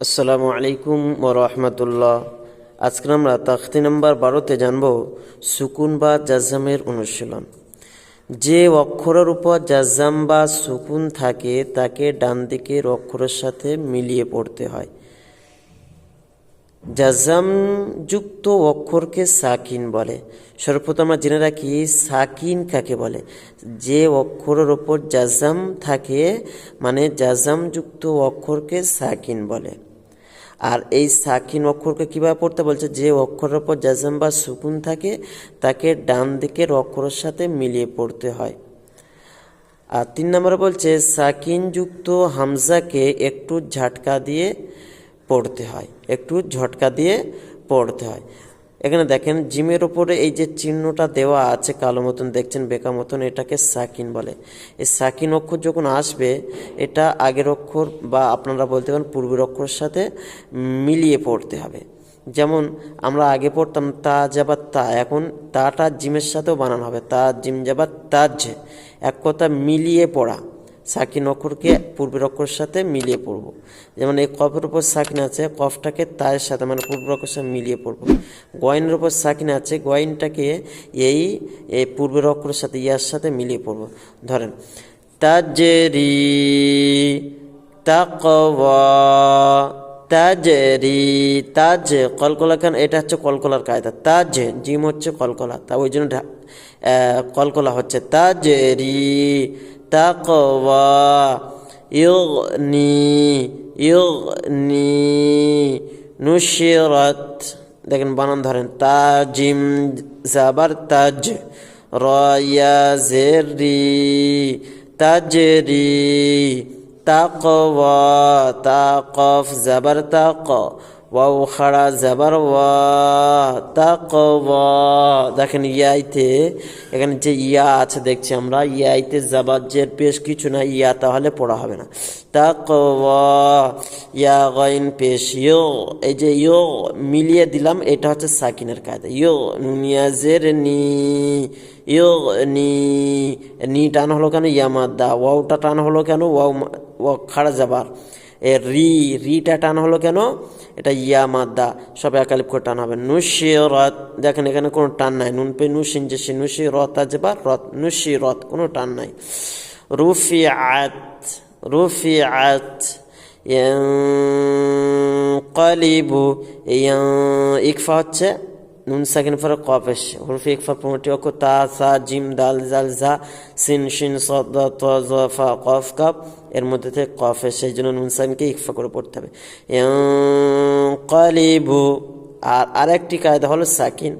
আসসালামু আলাইকুম ওয়া রাহমাতুল্লাহ। আজকে আমরা তাখতি নাম্বার 12তে জানব সুকুন বা জাজমের অনুশীলন। যে অক্ষরের উপর জাজম বা সুকুন থাকে তাকে ডান দিকের অক্ষরের সাথে মিলিয়ে পড়তে হয়। জাজম যুক্ত অক্ষরকে সাকিন বলে। সর্বপ্রথম আমরা জেনে রাখি সাকিন কাকে বলে। যে অক্ষরের ওপর জাজম থাকে মানে জাজম যুক্ত অক্ষরকে সাকিন বলে। আর এই সাকিন অক্ষরকে কীভাবে পড়তে বলছে, যে অক্ষরের ওপর জাজম বা সুকুন থাকে তাকে ডান দিকের অক্ষরের সাথে মিলিয়ে পড়তে হয়। আর 3 নম্বরে বলছে সাকিন যুক্ত হামজাকে একটু ঝটকা দিয়ে পড়তে হয়, একটু ঝটকা দিয়ে পড়তে হয়। এখানে দেখেন জিমের ওপরে এই যে চিহ্নটা দেওয়া আছে কালো মতন দেখছেন বেকা মতন, এটাকে সাকিন বলে। এই সাকিন অক্ষর যখন আসবে এটা আগের অক্ষর বা আপনারা বলতে পারেন পূর্বের অক্ষরের সাথে মিলিয়ে পড়তে হবে। যেমন আমরা আগে পড়তাম তা যাবার তা, এখন তাটা জিমের সাথেও বানানো হবে তা জিম যাবার তাজ। এক কথা মিলিয়ে পড়া, সাকিন অক্ষরকে পূর্বের অক্ষরের সাথে মিলিয়ে পড়ব। যেমন এই কফের উপর সাকিন আছে, কফটাকে তায়ের সাথে মানে পূর্বের অক্ষরের সাথে মিলিয়ে পড়ব। গয়নের উপর সাকিন আছে, গয়নটাকে এই পূর্বের অক্ষরের সাথে ইয়ার সাথে মিলিয়ে পড়ব। ধরেন তাজরি, তাকওয়া, তাজরি, তাজ কলকলা। কেন এটা হচ্ছে কলকলার কায়দা, তাজ জিম হচ্ছে কলকলা, তা ওই জন্য কলকলা হচ্ছে তাজরি, তাকওয়া, ইগনি, ইগনি, নুশিরাত। দেখেন বানান ধরেন তাজিম জাবার তাজ, রয়া জেরি, তাজরি, তাকওয়া, তাকফ জাবার তাক, ওয়াও খাড়া জাবার ওয়া, তাকওয়া। দেখেন ইয়াইতে এখানে যে ইয়া আছে দেখছি আমরা, ইয়াইতে জাবার জের পেশ কিছু না, ইয়া তাহলে পড়া হবে না। তাকওয়া, ইয়া গাইন পেশ ইয়ো, এই যে ইয়ো মিলিয়ে দিলাম, এটা হচ্ছে সাকিনের কায়দা। ইয়ো নুনিয়া জের নি, ইয়ো নি, নি টান হলো কেন, ইয়া মাদ্দা। ওয়াওটা টান হলো কেন, ওয়াও খাড়া যাবার। রি, রিটা টান হলো কেন, এটা ইয়া মাদ্দা, সব একালিপ করে টান হবে। নুশিরাত, দেখেন এখানে কোনো টান নাই, নুন পে নুশিন যে সে নুশিরাত যাবার রত, নুশিরাত কোনো টান নাই। রুফিআত, রুফিআত, ইয়ানকালিবু, ইকফা হচ্ছে নুন সাকিন পরে কফ এসে, হরফে ইকফা 15টি অক্ষর তা সা জিম দাল জাল জা সিন শিন সদ ত জ ফা কফ কাপ, এর মধ্যে থেকে কফ এসে, সেই জন্য নুন সাকিনকে ইকফা করে পড়তে হবে। ইয়ানকালিবু। আর আরেকটি কায়দা হলো সাকিন,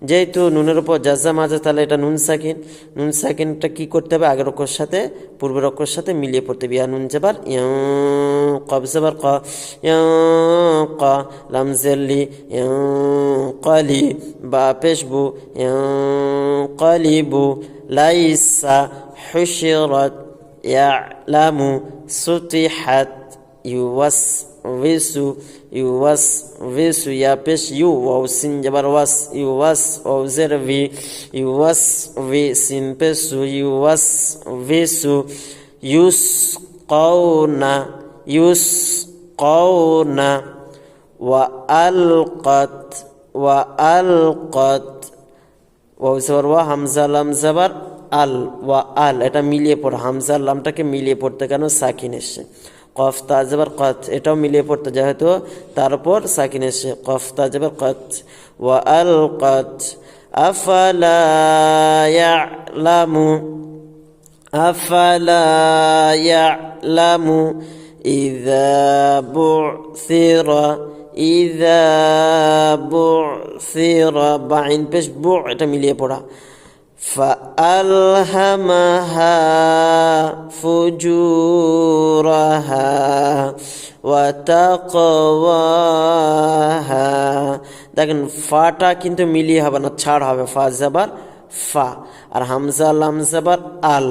যেহেতু নুনের উপর জাজম আছে তাহলে এটা নুন সাকিন, নুন সাকিনটা কি করতে হবে, আগের অক্ষরের সাথে পূর্বের অক্ষরের সাথে মিলিয়ে পড়তে হবে। ইয়া নুন যাবার ইয়া, কফ যাবার ক, ইয়া ক, লাম জেরলি ইয়া কালি, বা পেশবু ইয়া কালিবু, লাইসা হুশিরাত, ইয়ালামু, সুতিহাত, ইউওয়াস ওয়েসু, ইউওয়াস ওয়েসু, ইয়া পেশ ইউ, ওয়াও সিন যাবার ওয়াস, ইউওয়াস ওয়াও জের ভি, ইউওয়াস ভি সিন পেশু, ইউওয়াস ওয়েসু, ইউসকাউনা, ইউসকাউনা, ওয়া আলকাত, ওয়া আলকাত, ওয়াও জবর ওয়া, হামজা লাম যাবার আল, ওয়া আল, এটা মিলিয়ে পড়া, হামজা লামটাকে মিলিয়ে পড়তে কেন সাকিন এসছে। কফ তা যাবার কত, এটাও মিলিয়ে পড়তে যেহেতু তার উপর সাকিন এসে, কফ তা যাবার কত, ওয়া আলকাত, আফালা ইয়ালামু, আফালা ইয়ালামু, ইযা বু'সিরা, ইযা বু'সিরা, বাইন পেশ বু, এটা মিলিয়ে পড়া। فألهمها فجورها وتقواها। দেখেন ফাটা কিন্তু মিলিয়ে হবে না, ছাড় হবে, ফা যাবার ফা, আর হামজা লাম যাবার আল,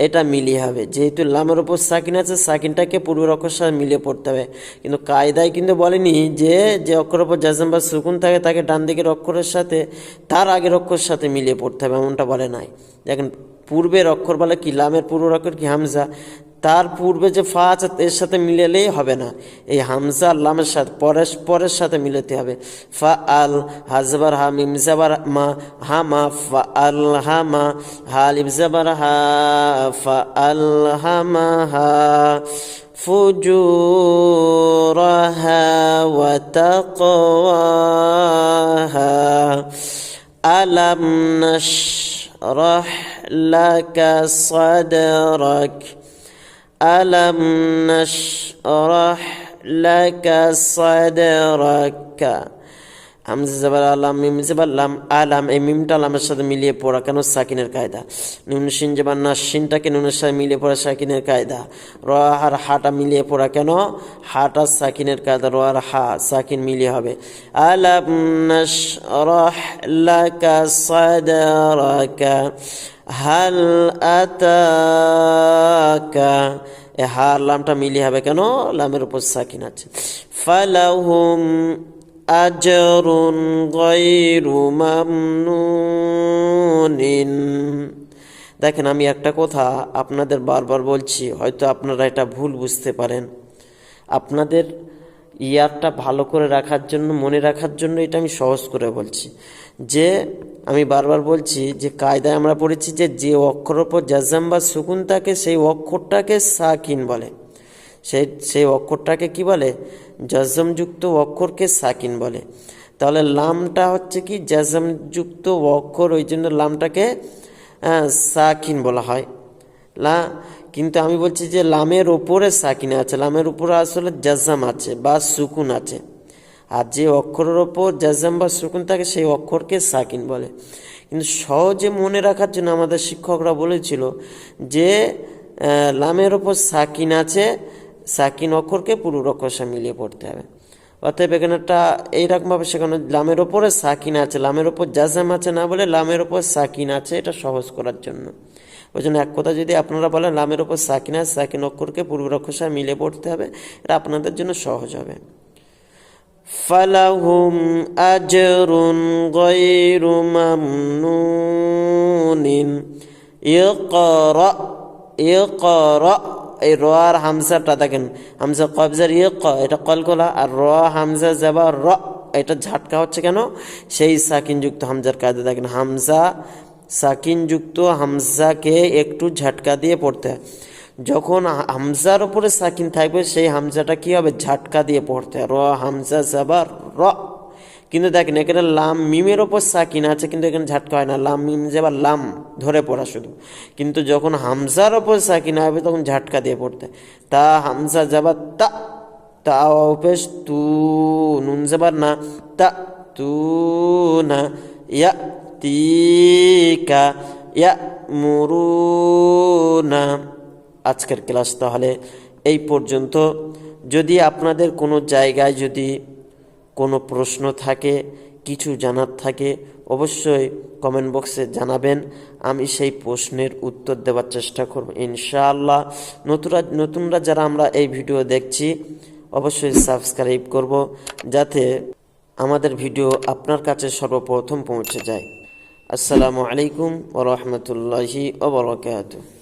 এটা মিলিয়ে হবে। যেহেতু লামের উপর সাকিন আছে সাকিনটাকে পূর্বের অক্ষরের সাথে মিলিয়ে পড়তে হবে, কিন্তু কায়দায় কিন্তু বলেনি যে যে অক্ষরের উপর জাজম বা সুকুন থাকে তাকে ডান দিকের অক্ষরের সাথে তার আগের অক্ষরের সাথে মিলিয়ে পড়তে হবে, এমনটা বলে নাই। দেখেন পূর্বের অক্ষর বলে কি, লামের পূর্বের অক্ষর কি হামজা, তার পূর্বে যে ফা আছে এর সাথে মিলালেই হবে না, এই হামজা আর লামের সাথে পরের সাথে মিলাতে হবে। ফা আল হাজবার হা মিম জাবার মা হা মা ফা আল হা মা হা লিম জাবার হা ফা আল হা মা হা ফুজুরাহা ওয়া তাকওয়াহা আলাম নাশরাহ লাকা সাদরাক আলাম নাশরাহ লাকা সাদরাকা। হামজা জাবার আলাম মিম জাবার লাম আলাম, এই মিমটা লামের সাথে মিলিয়ে পড়া কেন সাকিনের কায়দা। নুন শিন জাবার না, শিনটাকে নুনের সাথে মিলিয়ে পড়া সাকিনের কায়দা। র আর হাটা মিলিয়ে পড়া কেন, হাটা সাকিনের কায়দা, র আর হা সাকিন মিলিয়ে হবে। আলাম নাশরাহ লাকা সাদরাকা হাল আতাকা, এ হা লামটা মিলিয়ে হবে কেন, লামের উপর সাকিন আছে। ফালাহুম আজরুন গায়রু মামনুনিন। দেখেন আমি একটা কথা আপনাদের বারবার বলছি, হয়তো আপনারা এটা ভুল বুঝতে পারেন। আপনাদের ইয়ারটা ভালো করে রাখার জন্য, মনে রাখার জন্য এটা আমি সহজ করে বলছি। যে আমি বারবার বলছি যে কায়দায় আমরা পড়েছি যে যে অক্ষরের উপর জাজম বা সুকুন থাকে সেই অক্ষরটাকে সাকিন বলে। সেই অক্ষরটাকে কি বলে, জাজমযুক্ত অক্ষরকে সাকিন বলে। তাহলে লামটা হচ্ছে কি জাজমযুক্ত অক্ষর, ওই জন্য লামটাকে সাকিন বলা হয়। কিন্তু আমি বলছি যে লামের উপরে সাকিন আছে, লামের উপরে আসলে জাজম আছে বা সুকুন আছে, আর যে অক্ষরের ওপর জাজম বা সুকুন থাকে সেই অক্ষরকে সাকিন বলে। কিন্তু সহজে মনে রাখার জন্য আমাদের শিক্ষকরা বলেছিল যে লামের ওপর সাকিন আছে, সাকিন অক্ষরকে পুরো অক্ষর সাথে মিলিয়ে পড়তে হবে। অতএব এখানেটা এইরকমভাবে শেখানো, লামের ওপরে সাকিন আছে, লামের ওপর জাজম আছে না বলে লামের ওপর সাকিন আছে, এটা সহজ করার জন্য। ওই জন্য এক কথা যদি আপনারা বলেন লামের ওপর সাকিন আছে, সাকিন অক্ষরকে পূর্ব অক্ষর সাথে মিলিয়ে পড়তে হবে, এটা আপনাদের জন্য সহজ হবে। ফালাহুম আজরুন গায়রু মামনুনিন ইকরা, ইকরা, এই র আর হামজাটা দেখেন, হামজা কবজার ইক, এটা কলকলা, আর র হামজা জাবার র, এটা ঝাটকা হচ্ছে কেন, সেই সাকিন যুক্ত হামজার কায়দা। দেখেন হামজা সাকিন যুক্ত হামজাকে একটু ঝাটকা দিয়ে পড়তে হয়। যখন হামজার উপরে সাকিন থাকবে সেই হামজাটা কি হবে, ঝাটকা দিয়ে পড়তে হয়। র হামজা জাবার র। কিন্তু দেখেন এখানে লাম মিমের ওপর সাকিন আছে, কিন্তু এখানে ঝাটকা হয় না, লাম মিম যাবার লাম ধরে পড়া শুধু। কিন্তু যখন হামজার ওপর সাকিন হবে তখন ঝাটকা দিয়ে পড়তে হয়। তা হামজা যাবার তা, তা পেশ তু, নুন যাবার না, তা তু না, ইয়া তিকা ইয়া মুরুনা। আজকের ক্লাস তাহলে এই পর্যন্ত। যদি আপনাদের কোনো জায়গায় যদি কোনো প্রশ্ন থাকে, কিছু জানার থাকে, অবশ্যই কমেন্ট বক্সে জানাবেন, আমি সেই প্রশ্নের উত্তর দেওয়ার চেষ্টা করব ইনশাআল্লাহ। নতুনরা যারা আমরা এই ভিডিও দেখছি অবশ্যই সাবস্ক্রাইব করব, যাতে আমাদের ভিডিও আপনার কাছে সর্বপ্রথম পৌঁছে যায়। আসসালামু আলাইকুম ওয়া রাহমাতুল্লাহি ওয়া বারাকাতুহু।